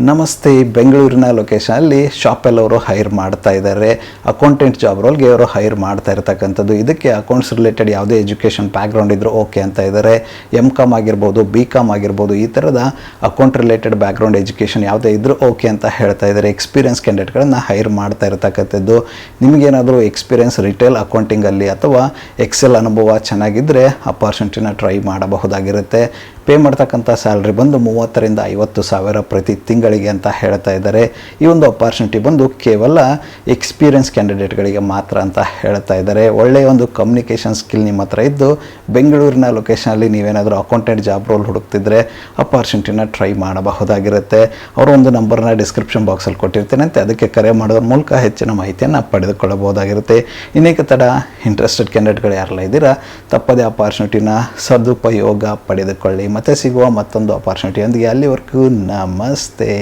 ನಮಸ್ತೆ. ಬೆಂಗಳೂರಿನ ಲೊಕೇಶನಲ್ಲಿ ಶಾಪೆಲ್ ಅವರು ಹೈರ್ ಮಾಡ್ತಾ ಇದ್ದಾರೆ. ಅಕೌಂಟೆಂಟ್ ಜಾಬ್ ರೋಲ್ಗೆ ಅವರು ಹೈರ್ ಮಾಡ್ತಾ ಇರತಕ್ಕಂಥದ್ದು. ಇದಕ್ಕೆ ಅಕೌಂಟ್ಸ್ ರಿಲೇಟೆಡ್ ಯಾವುದೇ ಎಜುಕೇಷನ್ ಬ್ಯಾಕ್ಗ್ರೌಂಡ್ ಇದ್ದರೂ ಓಕೆ ಅಂತ ಇದ್ದಾರೆ. MCOM ಆಗಿರ್ಬೋದು, BCOM ಆಗಿರ್ಬೋದು, ಈ ಥರದ ಅಕೌಂಟ್ ರಿಲೇಟೆಡ್ ಬ್ಯಾಕ್ಗ್ರೌಂಡ್ ಎಜುಕೇಷನ್ ಯಾವುದೇ ಇದ್ದರೂ ಓಕೆ ಅಂತ ಹೇಳ್ತಾ ಇದ್ದಾರೆ. ಎಕ್ಸ್ಪೀರಿಯನ್ಸ್ ಕ್ಯಾಂಡಿಡೇಟ್ಗಳನ್ನು ಹೈರ್ ಮಾಡ್ತಾ ಇರತಕ್ಕಂಥದ್ದು. ನಿಮಗೇನಾದರೂ ಎಕ್ಸ್ಪೀರಿಯನ್ಸ್ ರಿಟೇಲ್ ಅಕೌಂಟಿಂಗಲ್ಲಿ ಅಥವಾ ಎಕ್ಸೆಲ್ ಅನುಭವ ಚೆನ್ನಾಗಿದ್ದರೆ ಅಪಾರ್ಚುನಿಟಿನ ಟ್ರೈ ಮಾಡಬಹುದಾಗಿರುತ್ತೆ. ಪೇ ಮಾಡ್ತಕ್ಕಂಥ ಸ್ಯಾಲ್ರಿ ಬಂದು 30,000 ರಿಂದ 50,000 ಪ್ರತಿ ತಿಂಗಳಿಗೆ ಅಂತ ಹೇಳ್ತಾ ಇದ್ದಾರೆ. ಈ ಒಂದು ಅಪಾರ್ಚುನಿಟಿ ಬಂದು ಕೇವಲ ಎಕ್ಸ್ಪೀರಿಯನ್ಸ್ ಕ್ಯಾಂಡಿಡೇಟ್ಗಳಿಗೆ ಮಾತ್ರ ಅಂತ ಹೇಳ್ತಾ ಇದ್ದಾರೆ. ಒಳ್ಳೆಯ ಒಂದು ಕಮ್ಯುನಿಕೇಷನ್ ಸ್ಕಿಲ್ ನಿಮ್ಮ ಹತ್ರ ಇದ್ದು ಬೆಂಗಳೂರಿನ ಲೊಕೇಶನಲ್ಲಿ ನೀವೇನಾದರೂ ಅಕೌಂಟೆಂಟ್ ಜಾಬ್ ರೋಲ್ ಹುಡುಕ್ತಿದ್ರೆ ಅಪಾರ್ಚುನಿಟಿನ ಟ್ರೈ ಮಾಡಬಹುದಾಗಿರುತ್ತೆ. ಅವರ ಒಂದು ನಂಬರ್ನ ಡಿಸ್ಕ್ರಿಪ್ಷನ್ ಬಾಕ್ಸಲ್ಲಿ ಕೊಟ್ಟಿರ್ತೇನೆ ಅಂತ ಅದಕ್ಕೆ ಕರೆ ಮಾಡೋದ್ರ ಮೂಲಕ ಹೆಚ್ಚಿನ ಮಾಹಿತಿಯನ್ನು ಪಡೆದುಕೊಳ್ಳಬಹುದಾಗಿರುತ್ತೆ. ಇನ್ನೇಕ ತಡ ಇಂಟ್ರೆಸ್ಟೆಡ್ ಕ್ಯಾಂಡಿಡೇಟ್ಗಳು ಯಾರೆಲ್ಲ ಇದ್ದೀರಾ ತಪ್ಪದೇ ಅಪಾರ್ಚುನಿಟಿನ ಸದುಪಯೋಗ ಪಡೆದುಕೊಳ್ಳಿ. ಮತ್ತೆ ಸಿಗುವ ಮತ್ತೊಂದು ಅಪಾರ್ಚುನಿಟಿಯೊಂದಿಗೆ. ಅಲ್ಲಿವರೆಗೂ ನಮಸ್ತೆ.